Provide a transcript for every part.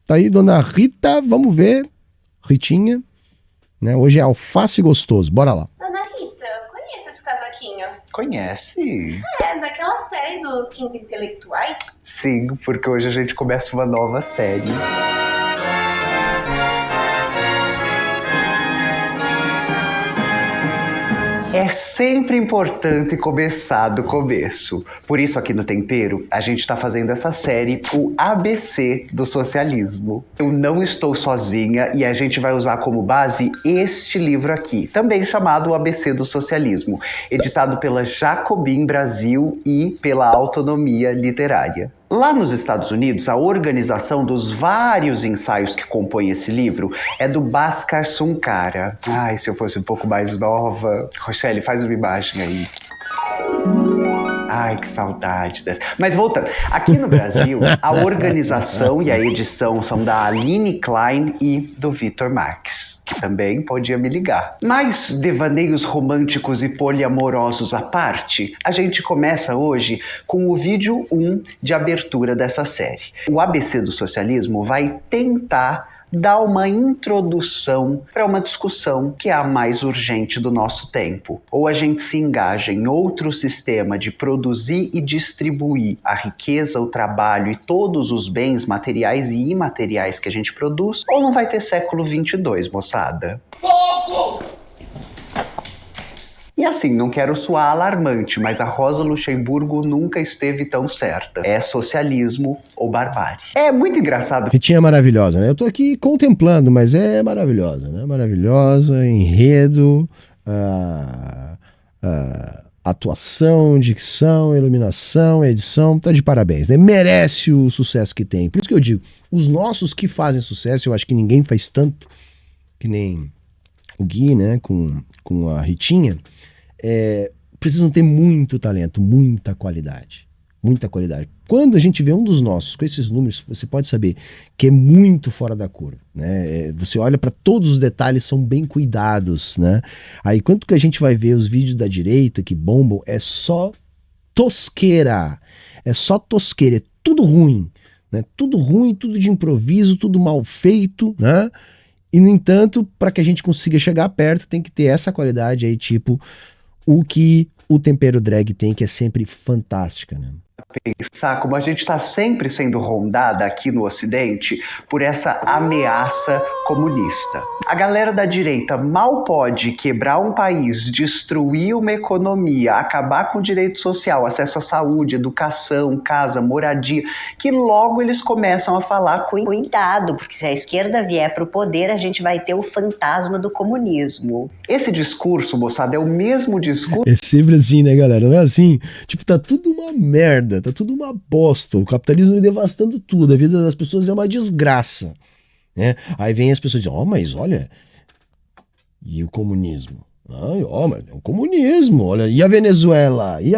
Tá aí, dona Rita, vamos ver. Ritinha, né? Hoje é alface gostoso, bora lá. Dona Rita, conhece esse casaquinho? Conhece? É, daquela série dos 15 intelectuais? Sim, porque hoje a gente começa uma nova série. É sempre importante começar do começo. Por isso, aqui no Tempero, a gente está fazendo essa série, o ABC do socialismo. Eu não estou sozinha e a gente vai usar como base este livro aqui, também chamado O ABC do Socialismo, editado pela Jacobin Brasil e pela Autonomia Literária. Lá nos Estados Unidos, a organização dos vários ensaios que compõem esse livro é do Bhaskar Sunkara. Ai, se eu fosse um pouco mais nova... Rochelle, faz uma imagem aí. Ai, que saudade dessa. Mas voltando, aqui no Brasil, a organização e a edição são da Aline Klein e do Vitor Marques, que também podia me ligar. Mas devaneios românticos e poliamorosos à parte, a gente começa hoje com o vídeo 1 de abertura dessa série. O ABC do Socialismo vai tentar dar uma introdução para uma discussão que é a mais urgente do nosso tempo. Ou a gente se engaja em outro sistema de produzir e distribuir a riqueza, o trabalho e todos os bens materiais e imateriais que a gente produz, ou não vai ter século 22, moçada. Fogo! E assim, não quero soar alarmante, mas a Rosa Luxemburgo nunca esteve tão certa. É socialismo ou barbárie. É muito engraçado. Ritinha é maravilhosa, né? Eu tô aqui contemplando, mas é maravilhosa, né? Maravilhosa, enredo, atuação, dicção, iluminação, edição, tá de parabéns, né? Merece o sucesso que tem. Por isso que eu digo, os nossos que fazem sucesso, eu acho que ninguém faz tanto, que nem o Gui, né? Com a Ritinha. Precisam ter muito talento, muita qualidade. Muita qualidade. Quando a gente vê um dos nossos com esses números, você pode saber que é muito fora da curva, né? Você olha para todos os detalhes, são bem cuidados, né? Aí quanto que a gente vai ver os vídeos da direita que bombam, é só tosqueira. É só tosqueira, é tudo ruim, né? Tudo ruim, tudo de improviso, tudo mal feito, né? E no entanto, para que a gente consiga chegar perto, tem que ter essa qualidade aí, tipo o que o Tempero Drag tem, que é sempre fantástica, né? Pensar como a gente está sempre sendo rondada aqui no Ocidente por essa ameaça comunista. A galera da direita mal pode quebrar um país, destruir uma economia, acabar com o direito social, acesso à saúde, educação, casa, moradia, que logo eles começam a falar cuidado, porque se a esquerda vier para o poder, a gente vai ter o fantasma do comunismo. Esse discurso, moçada, é o mesmo discurso... É sempre assim, né, galera? Não é assim? Tipo, tá tudo uma merda, tá tudo uma bosta. O capitalismo devastando tudo. A vida das pessoas é uma desgraça, né? Aí vem as pessoas e dizem, mas olha, e o comunismo? Mas é o comunismo, olha, e a Venezuela? E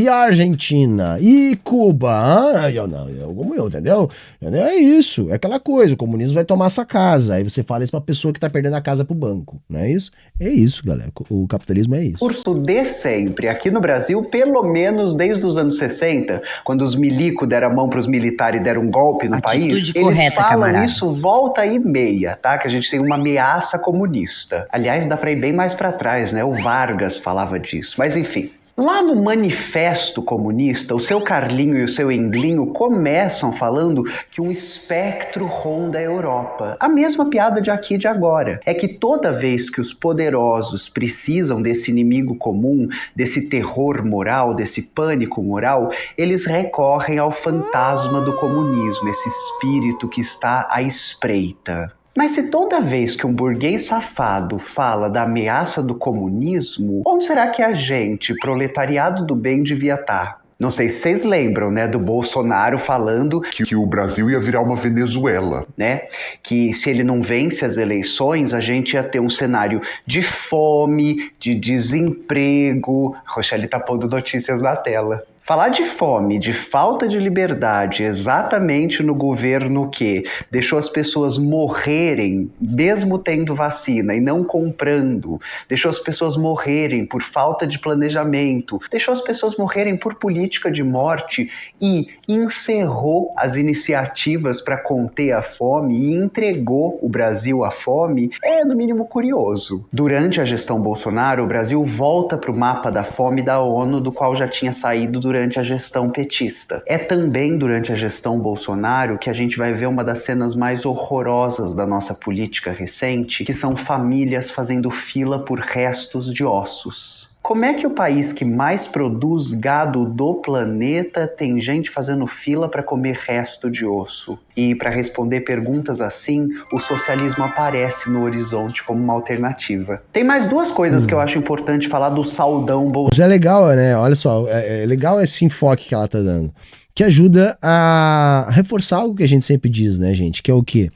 a Argentina? E Cuba? É o comunismo, entendeu? É isso, é aquela coisa, o comunismo vai tomar essa casa, aí você fala isso pra pessoa que tá perdendo a casa pro banco, não é isso? É isso, galera, o capitalismo é isso. Curso de sempre, aqui no Brasil, pelo menos desde os anos 60, quando os milico deram a mão pros militares e deram um golpe no país, eles falam camarada. Isso volta e meia, tá? Que a gente tem uma ameaça comunista. Aliás, dá pra ir bem mais pra trás, né? O Vargas falava disso, mas enfim. Lá no Manifesto Comunista, o seu Carlinho e o seu Englinho começam falando que um espectro ronda a Europa. A mesma piada de aqui e de agora. É que toda vez que os poderosos precisam desse inimigo comum, desse terror moral, desse pânico moral, eles recorrem ao fantasma do comunismo, esse espírito que está à espreita. Mas se toda vez que um burguês safado fala da ameaça do comunismo, onde será que a gente, proletariado do bem, devia estar? Não sei se vocês lembram, né, do Bolsonaro falando que o Brasil ia virar uma Venezuela, né? Que se ele não vence as eleições, a gente ia ter um cenário de fome, de desemprego. A Rochelle tá pondo notícias na tela. Falar de fome, de falta de liberdade, exatamente no governo que deixou as pessoas morrerem, mesmo tendo vacina e não comprando, deixou as pessoas morrerem por falta de planejamento, deixou as pessoas morrerem por política de morte e encerrou as iniciativas para conter a fome e entregou o Brasil à fome, é no mínimo curioso. Durante a gestão Bolsonaro, o Brasil volta para o mapa da fome da ONU, do qual já tinha saído durante a gestão petista. É também durante a gestão Bolsonaro que a gente vai ver uma das cenas mais horrorosas da nossa política recente, que são famílias fazendo fila por restos de ossos. Como é que o país que mais produz gado do planeta tem gente fazendo fila para comer resto de osso? E para responder perguntas assim, o socialismo aparece no horizonte como uma alternativa. Tem mais duas coisas que eu acho importante falar do saudão Bolsonaro. Mas é legal, né? Olha só, é legal esse enfoque que ela tá dando, que ajuda a reforçar algo que a gente sempre diz, né, gente? Que é o quê?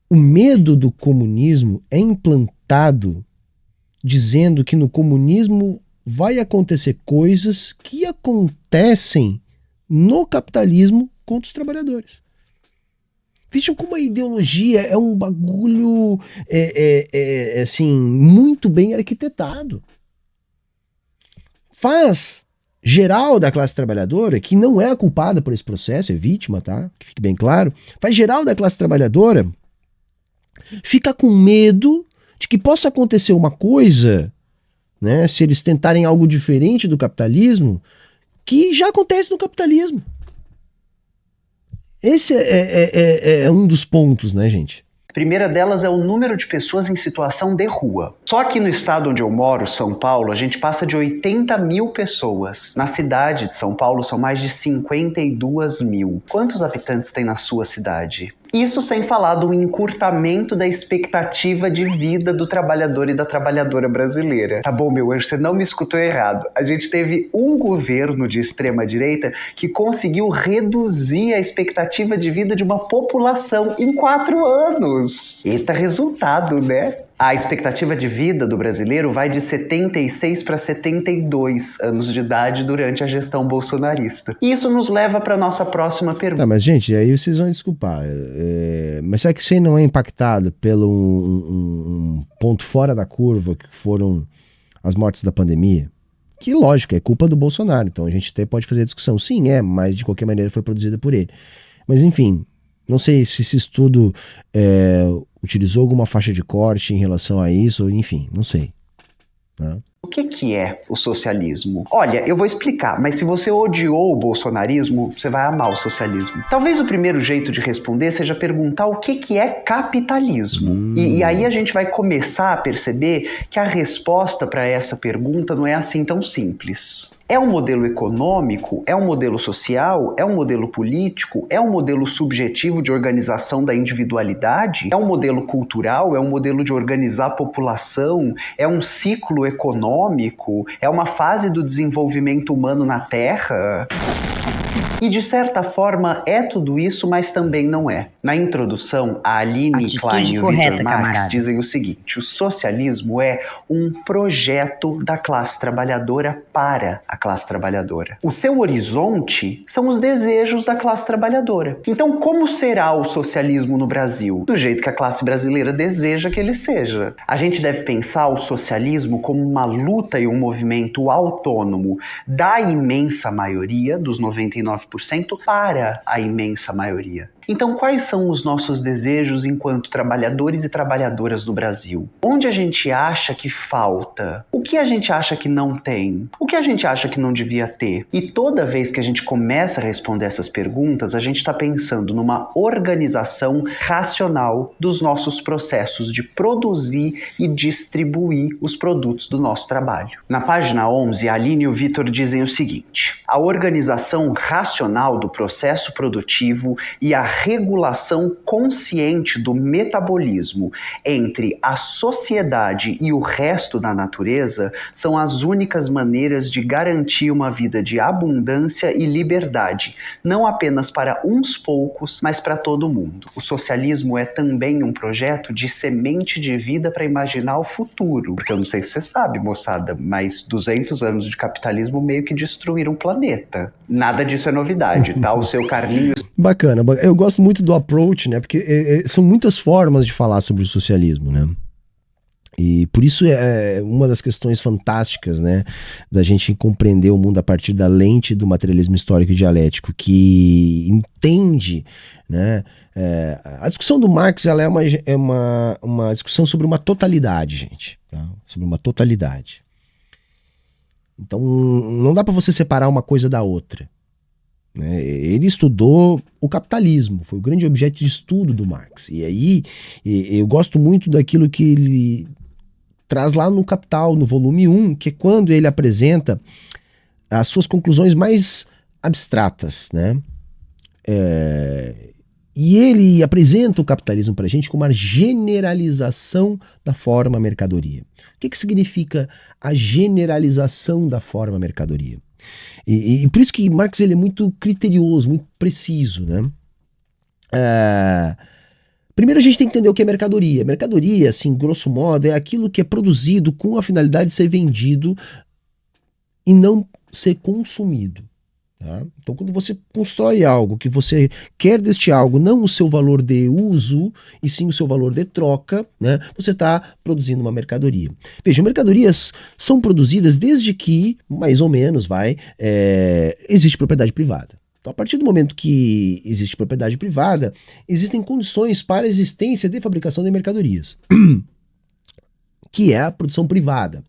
O medo do comunismo é implantado dizendo que no comunismo vai acontecer coisas que acontecem no capitalismo contra os trabalhadores. Vejam como a ideologia é um bagulho assim, muito bem arquitetado. Faz geral da classe trabalhadora, que não é a culpada por esse processo, é vítima, tá? Que fique bem claro. Faz geral da classe trabalhadora fica com medo de que possa acontecer uma coisa, né, se eles tentarem algo diferente do capitalismo, que já acontece no capitalismo. Esse é um dos pontos, né, gente? A primeira delas é o número de pessoas em situação de rua. Só aqui no estado onde eu moro, São Paulo, a gente passa de 80 mil pessoas. Na cidade de São Paulo são mais de 52 mil. Quantos habitantes tem na sua cidade? Isso sem falar do encurtamento da expectativa de vida do trabalhador e da trabalhadora brasileira. Tá bom, meu anjo, você não me escutou errado. A gente teve um governo de extrema-direita que conseguiu reduzir a expectativa de vida de uma população em 4 anos. Eita resultado, né? A expectativa de vida do brasileiro vai de 76 para 72 anos de idade durante a gestão bolsonarista. E isso nos leva para a nossa próxima pergunta. Tá, mas gente, aí vocês vão desculpar. Mas será que isso aí não é impactado pelo um ponto fora da curva que foram as mortes da pandemia? Que, lógico, é culpa do Bolsonaro. Então a gente até pode fazer a discussão. Sim, mas de qualquer maneira foi produzida por ele. Mas enfim, não sei se esse estudo utilizou alguma faixa de corte em relação a isso, enfim, não sei. Né? O que é o socialismo? Olha, eu vou explicar, mas se você odiou o bolsonarismo, você vai amar o socialismo. Talvez o primeiro jeito de responder seja perguntar o que é capitalismo. E aí a gente vai começar a perceber que a resposta para essa pergunta não é assim tão simples. É um modelo econômico? É um modelo social? É um modelo político? É um modelo subjetivo de organização da individualidade? É um modelo cultural? É um modelo de organizar a população? É um ciclo econômico? É uma fase do desenvolvimento humano na Terra? E de certa forma é tudo isso, mas também não é. Na introdução, a Aline Klein e o Vitor Marx dizem o seguinte: o socialismo é um projeto da classe trabalhadora para a classe trabalhadora. O seu horizonte são os desejos da classe trabalhadora. Então, como será o socialismo no Brasil? Do jeito que a classe brasileira deseja que ele seja. A gente deve pensar o socialismo como uma luta e um movimento autônomo da imensa maioria, dos 99%, para a imensa maioria. Então, quais são os nossos desejos enquanto trabalhadores e trabalhadoras do Brasil? Onde a gente acha que falta? O que a gente acha que não tem? O que a gente acha que não devia ter? E toda vez que a gente começa a responder essas perguntas, a gente está pensando numa organização racional dos nossos processos de produzir e distribuir os produtos do nosso trabalho. Na página 11, a Aline e o Vitor dizem o seguinte: a organização racional racional do processo produtivo e a regulação consciente do metabolismo entre a sociedade e o resto da natureza são as únicas maneiras de garantir uma vida de abundância e liberdade, não apenas para uns poucos, mas para todo mundo. O socialismo é também um projeto de semente de vida para imaginar o futuro, porque eu não sei se você sabe, moçada, mas 200 anos de capitalismo meio que destruíram o planeta. Nada disso é novidade, tá? O seu Carlinhos... Bacana. Eu gosto muito do approach, né? Porque são muitas formas de falar sobre o socialismo, né? E por isso é uma das questões fantásticas, né, da gente compreender o mundo a partir da lente do materialismo histórico e dialético, que entende, né, a discussão do Marx, ela é uma discussão sobre uma totalidade, gente, tá? Sobre uma totalidade. Então não dá para você separar uma coisa da outra, né? Ele estudou o capitalismo, foi o grande objeto de estudo do Marx, e aí eu gosto muito daquilo que ele traz lá no Capital, no volume 1, que é quando ele apresenta as suas conclusões mais abstratas, né? E ele apresenta o capitalismo para a gente como uma generalização da forma mercadoria. O que significa a generalização da forma mercadoria? E por isso que Marx ele é muito criterioso, muito preciso, né? Primeiro a gente tem que entender o que é mercadoria. Mercadoria, assim, grosso modo, é aquilo que é produzido com a finalidade de ser vendido e não ser consumido. Tá? Então, quando você constrói algo, que você quer deste algo, não o seu valor de uso, e sim o seu valor de troca, né? Você está produzindo uma mercadoria. Veja, mercadorias são produzidas desde que, mais ou menos, existe propriedade privada. Então, a partir do momento que existe propriedade privada, existem condições para a existência de fabricação de mercadorias, que é a produção privada.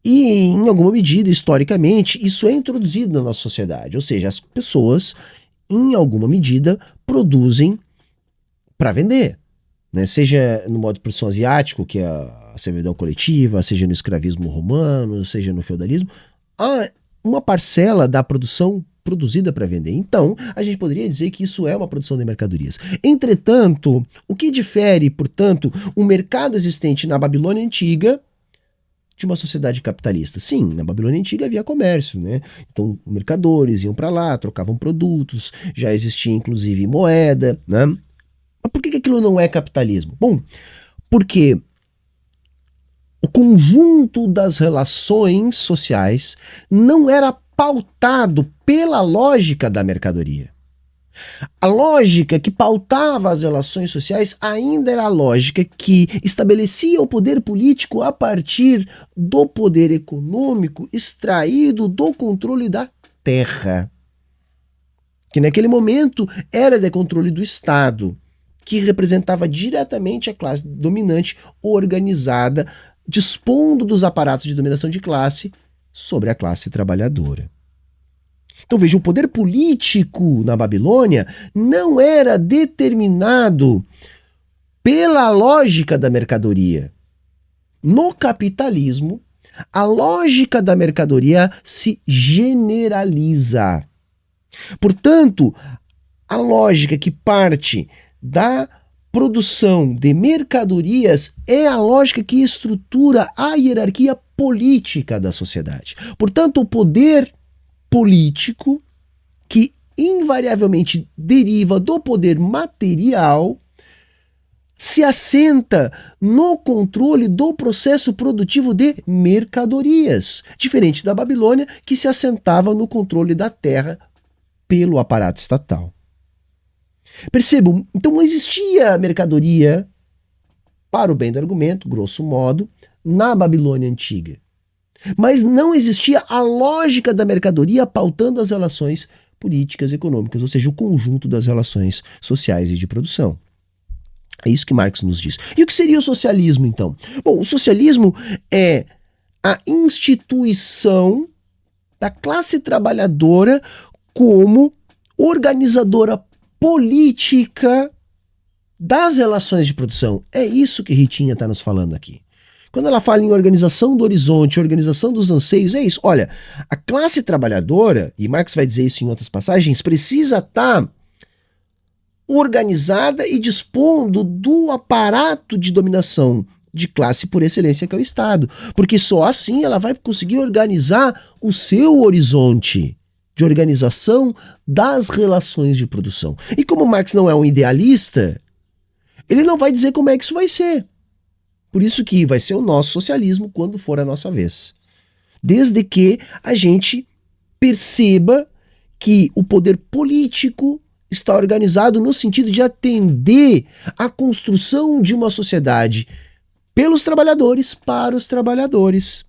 E, em alguma medida, historicamente, isso é introduzido na nossa sociedade. Ou seja, as pessoas, em alguma medida, produzem para vender, né? Seja no modo de produção asiático, que é a servidão coletiva, seja no escravismo romano, seja no feudalismo, há uma parcela da produção produzida para vender. Então, a gente poderia dizer que isso é uma produção de mercadorias. Entretanto, o que difere, portanto, o mercado existente na Babilônia Antiga de uma sociedade capitalista? Sim, na Babilônia Antiga havia comércio, né? Então, mercadores iam para lá, trocavam produtos, já existia inclusive moeda, né? Mas por que aquilo não é capitalismo? Bom, porque o conjunto das relações sociais não era pautado pela lógica da mercadoria. A lógica que pautava as relações sociais ainda era a lógica que estabelecia o poder político a partir do poder econômico extraído do controle da terra, que naquele momento era de controle do Estado, que representava diretamente a classe dominante organizada, dispondo dos aparatos de dominação de classe sobre a classe trabalhadora. Então veja, o poder político na Babilônia não era determinado pela lógica da mercadoria. No capitalismo, a lógica da mercadoria se generaliza. Portanto, a lógica que parte da produção de mercadorias é a lógica que estrutura a hierarquia política da sociedade. Portanto, o poder político, que invariavelmente deriva do poder material, se assenta no controle do processo produtivo de mercadorias, diferente da Babilônia, que se assentava no controle da terra pelo aparato estatal. Percebam, então não existia mercadoria, para o bem do argumento, grosso modo, na Babilônia Antiga. Mas não existia a lógica da mercadoria pautando as relações políticas e econômicas, ou seja, o conjunto das relações sociais e de produção. É isso que Marx nos diz. E o que seria o socialismo, então? Bom, o socialismo é a instituição da classe trabalhadora como organizadora política das relações de produção. É isso que Ritinha está nos falando aqui. Quando ela fala em organização do horizonte, organização dos anseios, é isso. Olha, a classe trabalhadora, e Marx vai dizer isso em outras passagens, precisa estar organizada e dispondo do aparato de dominação de classe por excelência que é o Estado. Porque só assim ela vai conseguir organizar o seu horizonte de organização das relações de produção. E como Marx não é um idealista, ele não vai dizer como é que isso vai ser. Por isso que vai ser o nosso socialismo quando for a nossa vez. Desde que a gente perceba que o poder político está organizado no sentido de atender à construção de uma sociedade pelos trabalhadores, para os trabalhadores.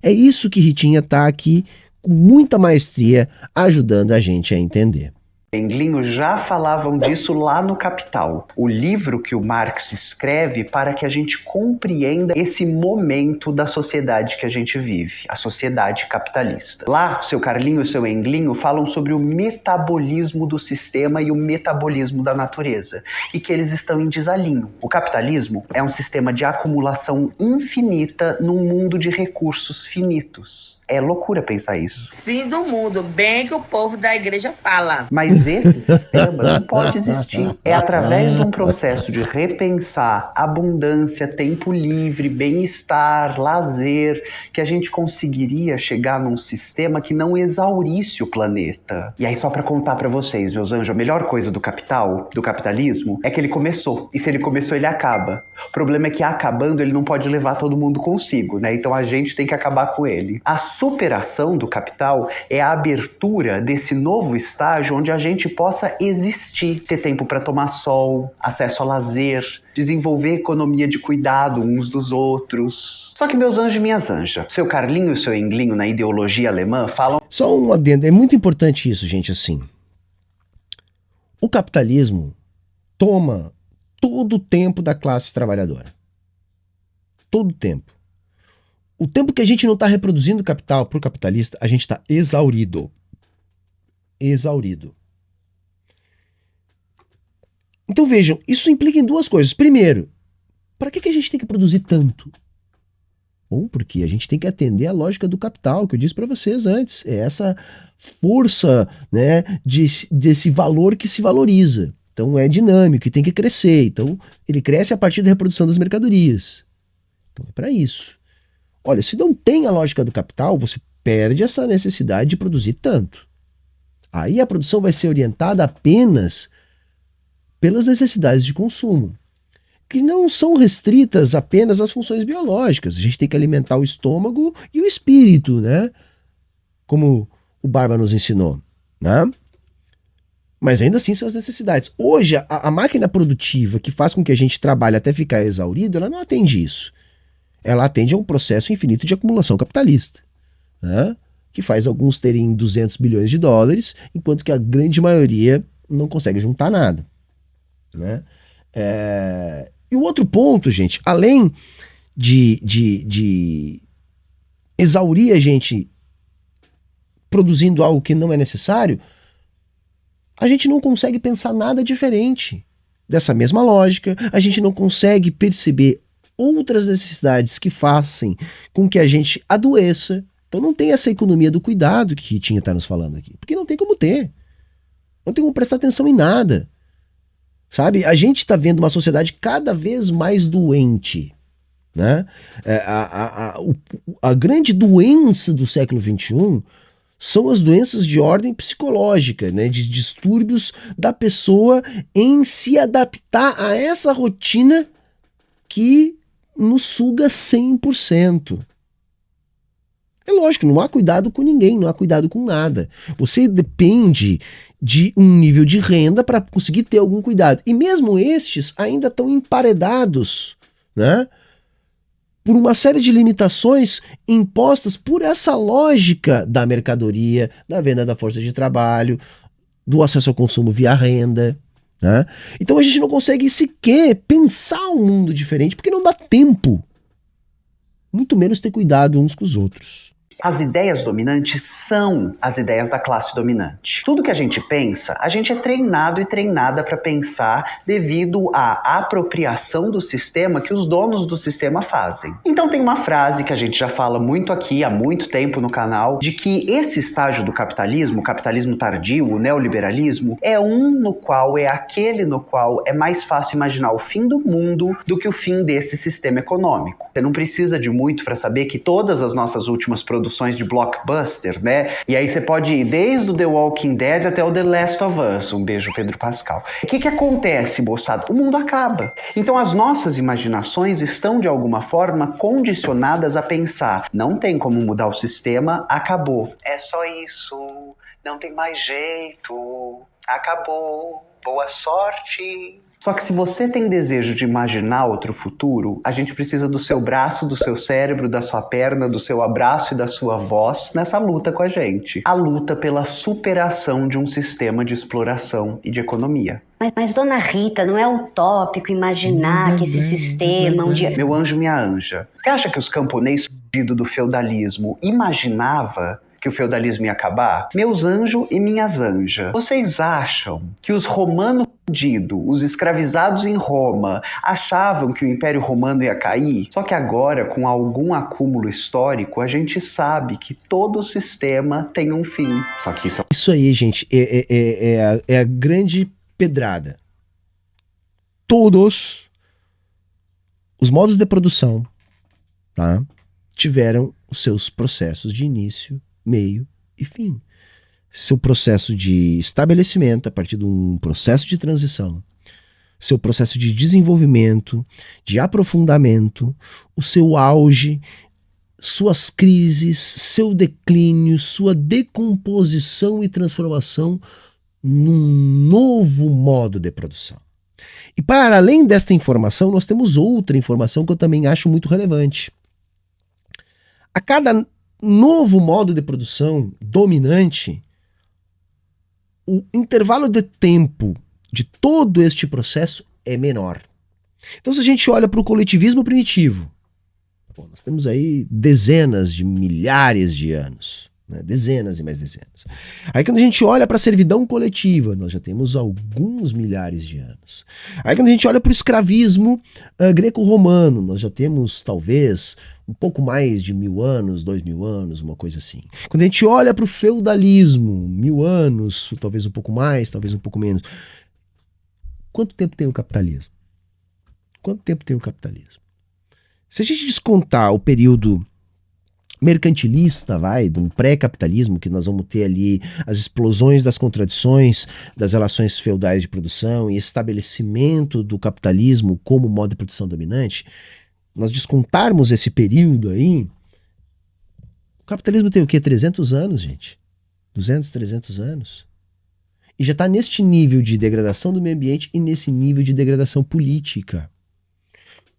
É isso que Ritinha está aqui com muita maestria ajudando a gente a entender. Englinho já falavam disso lá no Capital, o livro que o Marx escreve para que a gente compreenda esse momento da sociedade que a gente vive, a sociedade capitalista. Lá, seu Carlinho e seu Englinho falam sobre o metabolismo do sistema e o metabolismo da natureza, e que eles estão em desalinho. O capitalismo é um sistema de acumulação infinita num mundo de recursos finitos. É loucura pensar isso. Fim do mundo, bem que o povo da igreja fala. Mas esse sistema não pode existir. É através de um processo de repensar abundância, tempo livre, bem-estar, lazer, que a gente conseguiria chegar num sistema que não exaurisse o planeta. E aí, só pra contar pra vocês, meus anjos, a melhor coisa do capital, do capitalismo, é que ele começou. E se ele começou, ele acaba. O problema é que acabando, ele não pode levar todo mundo consigo, né? Então a gente tem que acabar com ele. A superação do capital é a abertura desse novo estágio onde a gente possa existir, ter tempo para tomar sol, acesso a lazer, desenvolver economia de cuidado uns dos outros. Só que, meus anjos e minhas anjas, seu Carlinho e seu Englinho na ideologia alemã falam... Só um adendo, é muito importante isso, gente, assim. O capitalismo toma todo o tempo da classe trabalhadora. Todo o tempo. O tempo que a gente não está reproduzindo capital para o capitalista, a gente está exaurido. Exaurido. Então vejam, isso implica em duas coisas. Primeiro, para que a gente tem que produzir tanto? Bom, porque a gente tem que atender a lógica do capital, que eu disse para vocês antes. É essa força, né, desse valor que se valoriza. Então é dinâmico e tem que crescer. Então ele cresce a partir da reprodução das mercadorias. Então é para isso. Olha, se não tem a lógica do capital, você perde essa necessidade de produzir tanto. Aí a produção vai ser orientada apenas pelas necessidades de consumo, que não são restritas apenas às funções biológicas. A gente tem que alimentar o estômago e o espírito, né? Como o Barba nos ensinou, né? Mas ainda assim são as necessidades. Hoje, a máquina produtiva que faz com que a gente trabalhe até ficar exaurido, ela não atende isso. Ela atende a um processo infinito de acumulação capitalista, né? Que faz alguns terem 200 bilhões de dólares, enquanto que a grande maioria não consegue juntar nada, né? E o outro ponto, gente, além de exaurir a gente produzindo algo que não é necessário, a gente não consegue pensar nada diferente dessa mesma lógica, a gente não consegue perceber outras necessidades que façam com que a gente adoeça. Então não tem essa economia do cuidado que Ritinha está nos falando aqui, porque não tem como ter. Não tem como prestar atenção em nada. Sabe? A gente está vendo uma sociedade cada vez mais doente, né? A grande doença do século XXI são as doenças de ordem psicológica, né? De distúrbios da pessoa em se adaptar a essa rotina que nos suga 100%. É lógico, não há cuidado com ninguém, não há cuidado com nada. Você depende de um nível de renda para conseguir ter algum cuidado. E mesmo estes ainda estão emparedados, né, por uma série de limitações impostas por essa lógica da mercadoria, da venda da força de trabalho, do acesso ao consumo via renda, né? Então a gente não consegue sequer pensar um mundo diferente porque não dá tempo. Muito menos ter cuidado uns com os outros. As ideias dominantes são as ideias da classe dominante. Tudo que a gente pensa, a gente é treinado e treinada para pensar devido à apropriação do sistema que os donos do sistema fazem. Então tem uma frase que a gente já fala muito aqui há muito tempo no canal, de que esse estágio do capitalismo, o capitalismo tardio, o neoliberalismo, é aquele no qual é mais fácil imaginar o fim do mundo do que o fim desse sistema econômico. Você não precisa de muito para saber que todas as nossas últimas produções de blockbuster, né? E aí você pode ir desde o The Walking Dead até o The Last of Us. Um beijo, Pedro Pascal. O que acontece, moçada? O mundo acaba. Então as nossas imaginações estão, de alguma forma, condicionadas a pensar: não tem como mudar o sistema, acabou. É só isso. Não tem mais jeito. Acabou. Boa sorte. Só que se você tem desejo de imaginar outro futuro, a gente precisa do seu braço, do seu cérebro, da sua perna, do seu abraço e da sua voz nessa luta com a gente. A luta pela superação de um sistema de exploração e de economia. Mas dona Rita, não é utópico imaginar que esse sistema um dia... Meu anjo, minha anja, você acha que os camponeses surgidos do feudalismo imaginavam que o feudalismo ia acabar? Meus anjos e minhas anjas, vocês acham que os romanos fudidos, os escravizados em Roma, achavam que o Império Romano ia cair? Só que agora, com algum acúmulo histórico, a gente sabe que todo sistema tem um fim. Só que isso aí, gente, é a grande pedrada. Todos os modos de produção, tá, tiveram os seus processos de início, meio e fim. Seu processo de estabelecimento a partir de um processo de transição, seu processo de desenvolvimento, de aprofundamento, o seu auge, suas crises, seu declínio, sua decomposição e transformação num novo modo de produção. E para além desta informação, nós temos outra informação que eu também acho muito relevante. A cada novo modo de produção dominante, o intervalo de tempo de todo este processo é menor. Então, se a gente olha para o coletivismo primitivo, nós temos aí dezenas de milhares de anos, né? Dezenas e mais dezenas. Aí quando a gente olha para a servidão coletiva, nós já temos alguns milhares de anos. Aí quando a gente olha para o escravismo greco-romano, nós já temos talvez um pouco mais de 1000 anos, 2000 anos, uma coisa assim. Quando a gente olha para o feudalismo, 1000 anos, talvez um pouco mais, talvez um pouco menos. Quanto tempo tem o capitalismo? Quanto tempo tem o capitalismo? Se a gente descontar o período mercantilista, de um pré-capitalismo, que nós vamos ter ali as explosões das contradições das relações feudais de produção e estabelecimento do capitalismo como modo de produção dominante, nós descontarmos esse período aí, o capitalismo tem o quê? 300 anos, gente? 200, 300 anos? E já está neste nível de degradação do meio ambiente e nesse nível de degradação política.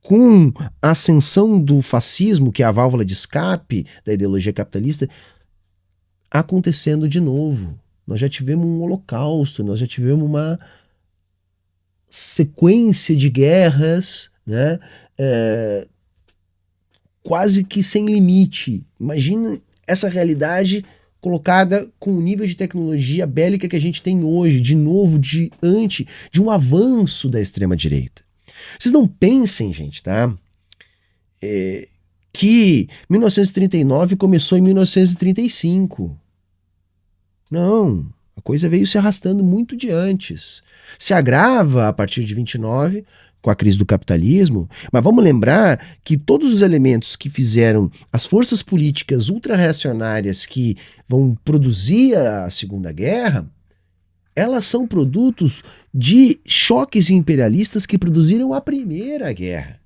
Com a ascensão do fascismo, que é a válvula de escape da ideologia capitalista, acontecendo de novo. Nós já tivemos um holocausto, nós já tivemos uma sequência de guerras, né, quase que sem limite. Imagina essa realidade colocada com o nível de tecnologia bélica que a gente tem hoje, de novo, diante de um avanço da extrema-direita. Vocês não pensem, gente, tá? Que 1939 começou em 1935. Não, a coisa veio se arrastando muito de antes. Se agrava a partir de 29, com a crise do capitalismo, mas vamos lembrar que todos os elementos que fizeram as forças políticas ultra-reacionárias que vão produzir a Segunda Guerra, elas são produtos de choques imperialistas que produziram a Primeira Guerra.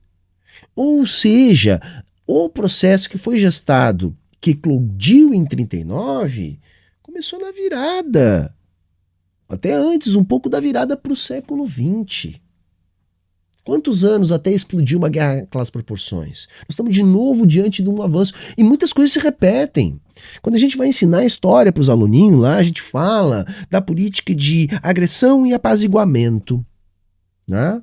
Ou seja, o processo que foi gestado, que eclodiu em 39, começou na virada. Até antes, um pouco da virada para o século XX. Quantos anos até explodiu uma guerra naquelas proporções? Nós estamos de novo diante de um avanço. E muitas coisas se repetem. Quando a gente vai ensinar a história para os aluninhos lá, a gente fala da política de agressão e apaziguamento, né?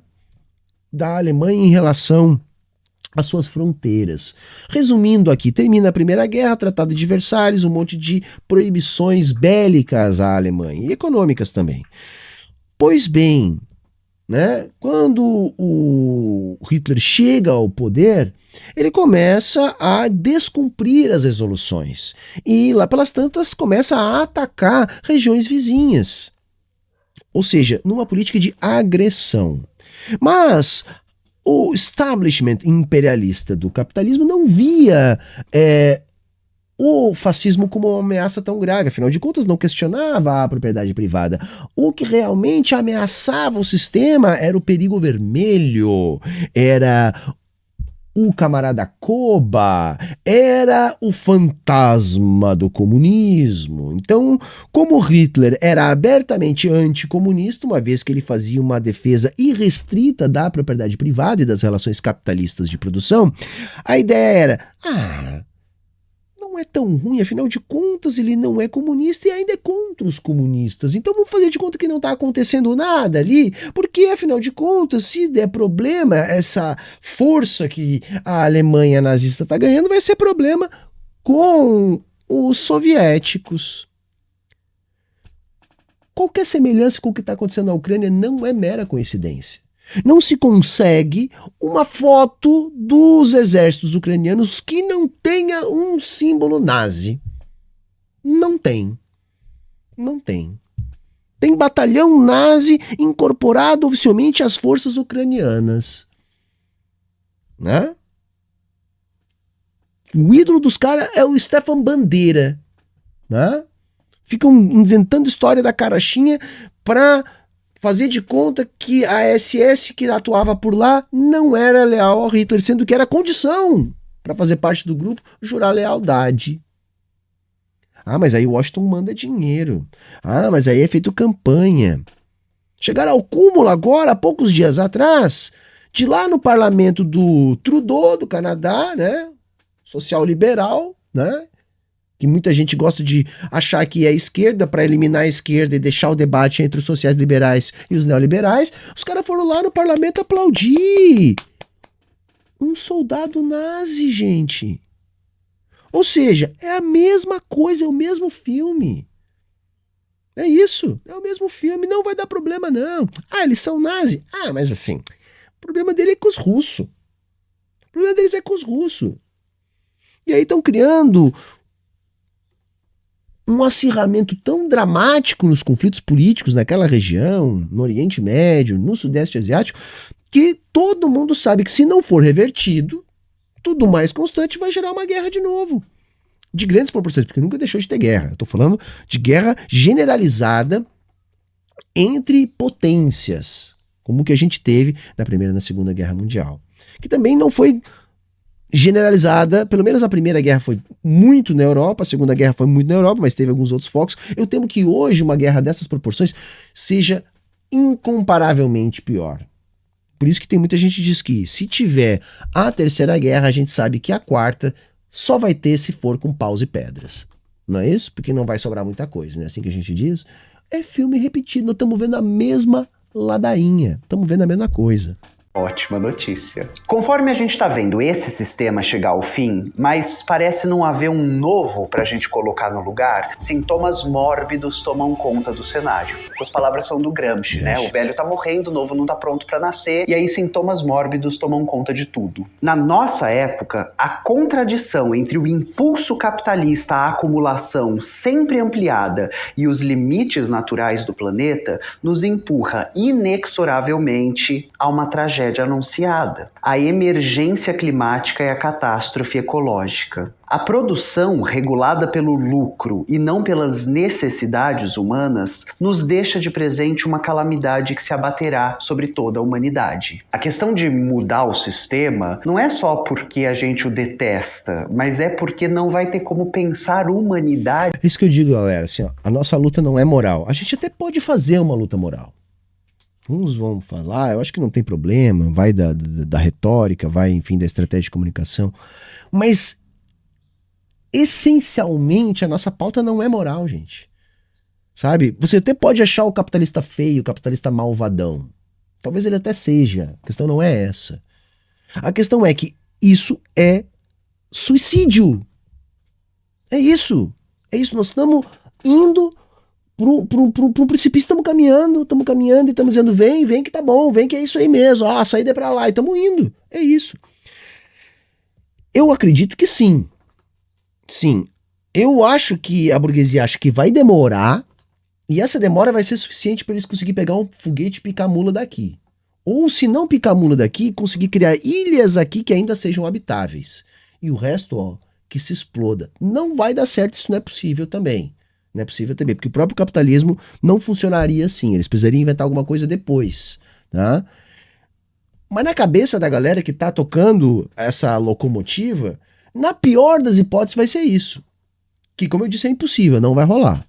Da Alemanha em relação as suas fronteiras. Resumindo aqui, termina a Primeira Guerra, Tratado de Versalhes, um monte de proibições bélicas à Alemanha e econômicas também. Pois bem, né, quando o Hitler chega ao poder, ele começa a descumprir as resoluções e lá pelas tantas começa a atacar regiões vizinhas. Ou seja, numa política de agressão. Mas o establishment imperialista do capitalismo não via o fascismo como uma ameaça tão grave, afinal de contas não questionava a propriedade privada. O que realmente ameaçava o sistema era o perigo vermelho, era o camarada Koba, era o fantasma do comunismo. Então, como Hitler era abertamente anticomunista, uma vez que ele fazia uma defesa irrestrita da propriedade privada e das relações capitalistas de produção, a ideia era, não é tão ruim, afinal de contas ele não é comunista e ainda é contra os comunistas, então vamos fazer de conta que não está acontecendo nada ali, porque afinal de contas, se der problema, essa força que a Alemanha nazista está ganhando vai ser problema com os soviéticos. Qualquer semelhança com o que está acontecendo na Ucrânia não é mera coincidência. Não se consegue uma foto dos exércitos ucranianos que não tenha um símbolo nazi. Não tem. Não tem. Tem batalhão nazi incorporado oficialmente às forças ucranianas. Né? O ídolo dos caras é o Stefan Bandeira. Né? Ficam inventando história da carochinha para fazer de conta que a SS que atuava por lá não era leal ao Hitler, sendo que era condição para fazer parte do grupo jurar lealdade. Mas aí Washington manda dinheiro. Mas aí é feito campanha. Chegaram ao cúmulo agora, há poucos dias atrás, de lá no parlamento do Trudeau, do Canadá, né? Social liberal, né? Que muita gente gosta de achar que é esquerda para eliminar a esquerda e deixar o debate entre os sociais liberais e os neoliberais. Os caras foram lá no parlamento aplaudir um soldado nazi, gente. Ou seja, é a mesma coisa, é o mesmo filme. É isso, é o mesmo filme, não vai dar problema não. Eles são nazi. Mas assim, o problema dele é com os russos. O problema deles é com os russos. E aí estão criando um acirramento tão dramático nos conflitos políticos naquela região, no Oriente Médio, no Sudeste Asiático, que todo mundo sabe que se não for revertido, tudo mais constante vai gerar uma guerra de novo. De grandes proporções, porque nunca deixou de ter guerra. Eu estou falando de guerra generalizada entre potências, como o que a gente teve na Primeira e na Segunda Guerra Mundial. Que também não foi generalizada, pelo menos a Primeira Guerra foi muito na Europa, a Segunda Guerra foi muito na Europa, mas teve alguns outros focos. Eu temo que hoje uma guerra dessas proporções seja incomparavelmente pior. Por isso que tem muita gente que diz que se tiver a Terceira Guerra, a gente sabe que a quarta só vai ter se for com paus e pedras. Não é isso? Porque não vai sobrar muita coisa, né? Assim que a gente diz. É filme repetido, nós estamos vendo a mesma ladainha, estamos vendo a mesma coisa. Ótima notícia. Conforme a gente está vendo esse sistema chegar ao fim, mas parece não haver um novo para a gente colocar no lugar, sintomas mórbidos tomam conta do cenário. Essas palavras são do Gramsci, né? O velho tá morrendo, o novo não tá pronto para nascer, e aí sintomas mórbidos tomam conta de tudo. Na nossa época, a contradição entre o impulso capitalista à acumulação sempre ampliada e os limites naturais do planeta nos empurra inexoravelmente a uma tragédia anunciada, a emergência climática e a catástrofe ecológica. A produção, regulada pelo lucro e não pelas necessidades humanas, nos deixa de presente uma calamidade que se abaterá sobre toda a humanidade. A questão de mudar o sistema não é só porque a gente o detesta, mas é porque não vai ter como pensar humanidade. É isso que eu digo, galera, assim, a nossa luta não é moral. A gente até pode fazer uma luta moral. Uns vão falar, eu acho que não tem problema, vai da retórica, vai, enfim, da estratégia de comunicação, mas essencialmente a nossa pauta não é moral, gente. Sabe? Você até pode achar o capitalista feio, o capitalista malvadão. Talvez ele até seja. A questão não é essa. A questão é que isso é suicídio. É isso. Nós estamos indo pro precipício, estamos caminhando e estamos dizendo, vem que tá bom, vem que é isso aí mesmo, a saída é pra lá, e estamos indo. É isso. Eu acredito que sim. Sim. Eu acho que a burguesia acha que vai demorar, e essa demora vai ser suficiente para eles conseguirem pegar um foguete e picar a mula daqui. Ou se não picar a mula daqui, conseguir criar ilhas aqui que ainda sejam habitáveis. E o resto, ó, que se exploda. Não vai dar certo, isso não é possível também. Não é possível também, porque o próprio capitalismo não funcionaria assim. Eles precisariam inventar alguma coisa depois, tá? Mas na cabeça da galera que tá tocando essa locomotiva, na pior das hipóteses vai ser isso. Que, como eu disse, é impossível, não vai rolar.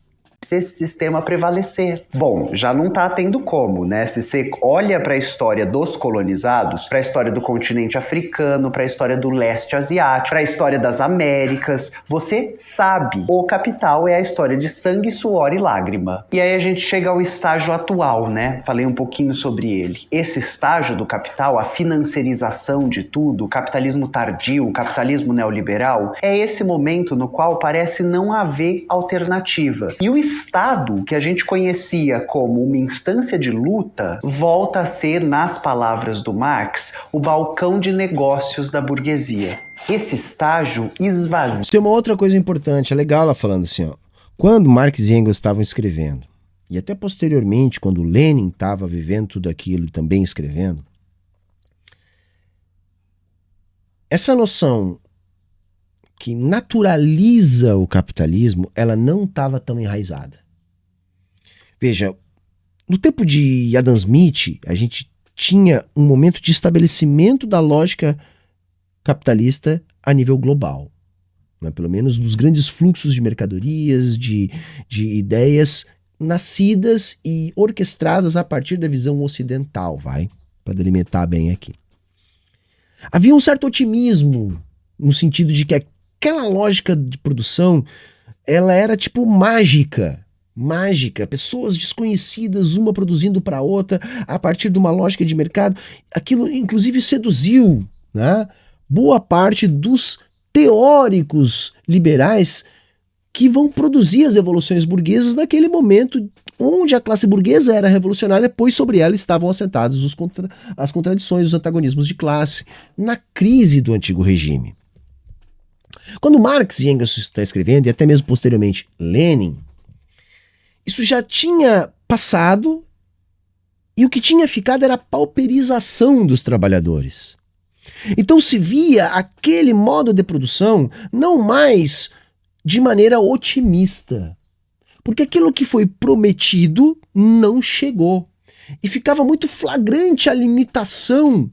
Se esse sistema prevalecer. Bom, já não tá tendo como, né? Se você olha para a história dos colonizados, para a história do continente africano, para a história do leste asiático, para a história das Américas, você sabe, o capital é a história de sangue, suor e lágrima. E aí a gente chega ao estágio atual, né? Falei um pouquinho sobre ele. Esse estágio do capital, a financiarização de tudo, o capitalismo tardio, o capitalismo neoliberal, é esse momento no qual parece não haver alternativa. E o Estado, que a gente conhecia como uma instância de luta, volta a ser, nas palavras do Marx, o balcão de negócios da burguesia. Esse estágio esvazia. Tem uma outra coisa importante, é legal ela falando assim, ó. Quando Marx e Engels estavam escrevendo, e até posteriormente, quando Lenin estava vivendo tudo aquilo e também escrevendo, essa noção que naturaliza o capitalismo, ela não estava tão enraizada. Veja, no tempo de Adam Smith, a gente tinha um momento de estabelecimento da lógica capitalista a nível global. Né? Pelo menos dos grandes fluxos de mercadorias, de ideias nascidas e orquestradas a partir da visão ocidental, para delimitar bem aqui. Havia um certo otimismo, no sentido de que aquela lógica de produção, ela era tipo mágica, pessoas desconhecidas, uma produzindo para outra, a partir de uma lógica de mercado. Aquilo, inclusive, seduziu, né, boa parte dos teóricos liberais que vão produzir as revoluções burguesas naquele momento onde a classe burguesa era revolucionária, pois sobre ela estavam assentadas as contradições, os antagonismos de classe, na crise do antigo regime. Quando Marx e Engels está escrevendo, e até mesmo posteriormente Lenin, isso já tinha passado e o que tinha ficado era a pauperização dos trabalhadores. Então se via aquele modo de produção não mais de maneira otimista, porque aquilo que foi prometido não chegou. E ficava muito flagrante a limitação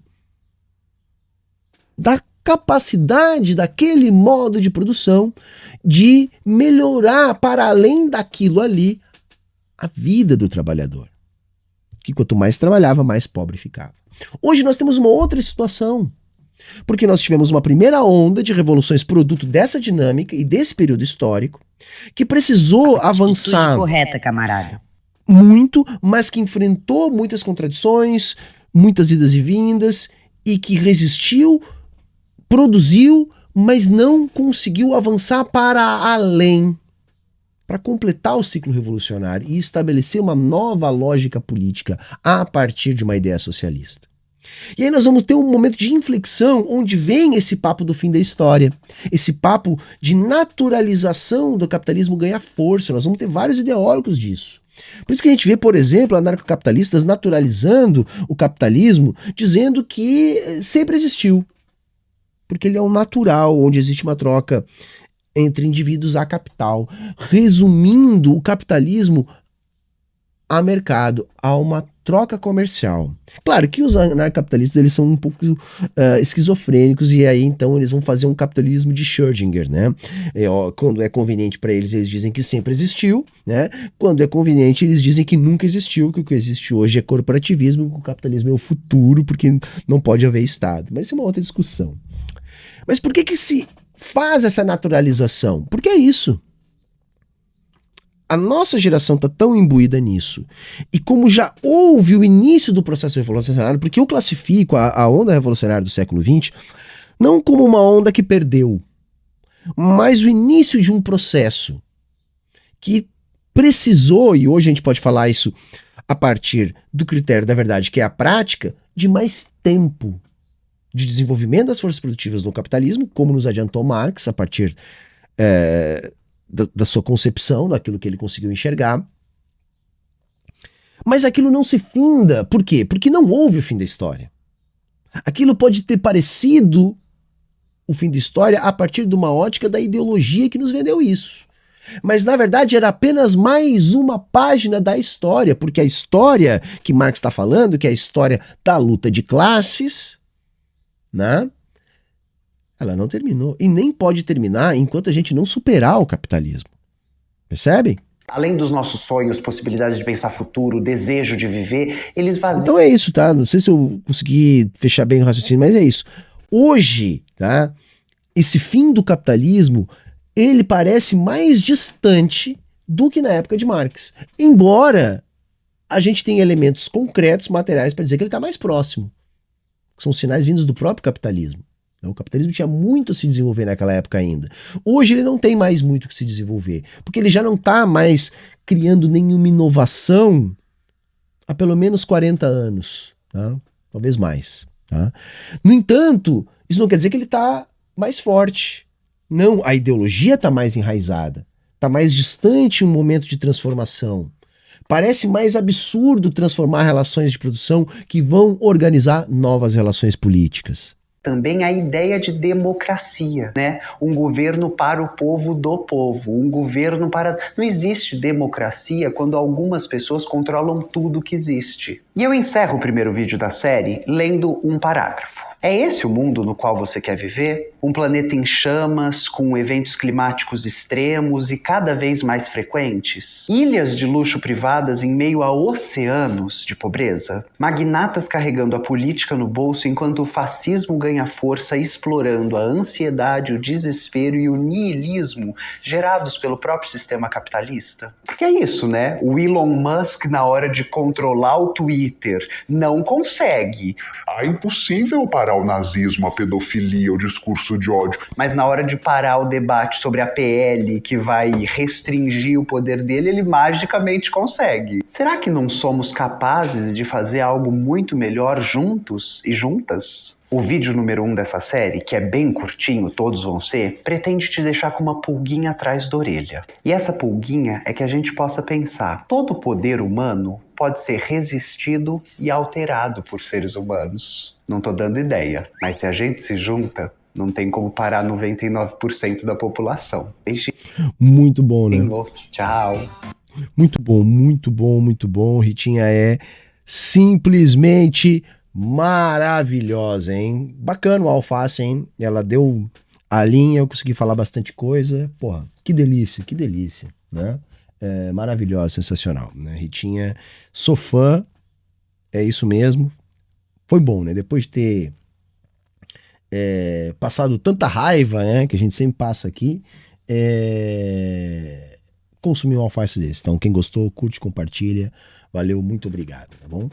da capacidade daquele modo de produção de melhorar para além daquilo ali a vida do trabalhador, que quanto mais trabalhava, mais pobre ficava. Hoje nós temos uma outra situação, porque nós tivemos uma primeira onda de revoluções produto dessa dinâmica e desse período histórico, que precisou avançar correta, camarada, muito, mas que enfrentou muitas contradições, muitas idas e vindas, e que resistiu, produziu, mas não conseguiu avançar para além, para completar o ciclo revolucionário e estabelecer uma nova lógica política a partir de uma ideia socialista. E aí nós vamos ter um momento de inflexão onde vem esse papo do fim da história, esse papo de naturalização do capitalismo ganhar força. Nós vamos ter vários ideólogos disso. Por isso que a gente vê, por exemplo, anarcocapitalistas naturalizando o capitalismo, dizendo que sempre existiu, porque ele é um natural, onde existe uma troca entre indivíduos a capital, resumindo o capitalismo a mercado, a uma troca comercial. Claro que os anarcocapitalistas eles são um pouco esquizofrênicos, e aí então eles vão fazer um capitalismo de Schrödinger, né? Quando é conveniente para eles, eles dizem que sempre existiu, né? Quando é conveniente, eles dizem que nunca existiu, que o que existe hoje é corporativismo, que o capitalismo é o futuro, porque não pode haver Estado. Mas isso é uma outra discussão. Mas por que se faz essa naturalização? Porque é isso. A nossa geração está tão imbuída nisso. E como já houve o início do processo revolucionário, porque eu classifico a onda revolucionária do século XX Não como uma onda que perdeu, mas o início de um processo que precisou, e hoje a gente pode falar isso a partir do critério da verdade, que é a prática, de mais tempo de desenvolvimento das forças produtivas no capitalismo, como nos adiantou Marx, a partir da sua concepção, daquilo que ele conseguiu enxergar. Mas aquilo não se finda. Por quê? Porque não houve o fim da história. Aquilo pode ter parecido o fim da história a partir de uma ótica da ideologia que nos vendeu isso. Mas, na verdade, era apenas mais uma página da história, porque a história que Marx está falando, que é a história da luta de classes, né? Ela não terminou. E nem pode terminar enquanto a gente não superar o capitalismo. Percebem? Além dos nossos sonhos, possibilidades de pensar futuro, desejo de viver, eles vaziam. Então é isso, tá? Não sei se eu consegui fechar bem o raciocínio, mas é isso. Hoje, tá? Esse fim do capitalismo, ele parece mais distante do que na época de Marx. Embora a gente tenha elementos concretos, materiais, para dizer que ele está mais próximo. São sinais vindos do próprio capitalismo. O capitalismo tinha muito a se desenvolver naquela época ainda. Hoje ele não tem mais muito que se desenvolver, porque ele já não está mais criando nenhuma inovação há pelo menos 40 anos, tá? Talvez mais. Tá? No entanto, isso não quer dizer que ele está mais forte. Não, a ideologia está mais enraizada, está mais distante um momento de transformação. Parece mais absurdo transformar relações de produção que vão organizar novas relações políticas. Também a ideia de democracia, né? Um governo para o povo do povo, um governo para... Não existe democracia quando algumas pessoas controlam tudo que existe. E eu encerro o primeiro vídeo da série lendo um parágrafo. É esse o mundo no qual você quer viver? Um planeta em chamas, com eventos climáticos extremos e cada vez mais frequentes? Ilhas de luxo privadas em meio a oceanos de pobreza? Magnatas carregando a política no bolso enquanto o fascismo ganha força explorando a ansiedade, o desespero e o niilismo gerados pelo próprio sistema capitalista? Porque é isso, né? O Elon Musk, na hora de controlar o Twitter, não consegue. É impossível parar o nazismo, a pedofilia, o discurso de ódio. Mas na hora de parar o debate sobre a PL, que vai restringir o poder dele, ele magicamente consegue. Será que não somos capazes de fazer algo muito melhor juntos e juntas? O vídeo número 1 dessa série, que é bem curtinho, todos vão ser, pretende te deixar com uma pulguinha atrás da orelha. E essa pulguinha é que a gente possa pensar, todo poder humano pode ser resistido e alterado por seres humanos. Não tô dando ideia, mas se a gente se junta, não tem como parar 99% da população. Beijo. Muito bom, né? Tchau. Muito bom, muito bom, muito bom. Ritinha é simplesmente maravilhosa, hein? Bacana o Alface, hein? Ela deu a linha, eu consegui falar bastante coisa. Porra, que delícia, né? É maravilhosa, sensacional, né? Ritinha, sou fã, é isso mesmo. Foi bom, né? Depois de ter passado tanta raiva, né? Que a gente sempre passa aqui, consumir um alface desse. Então, quem gostou, curte, compartilha. Valeu, muito obrigado, tá bom?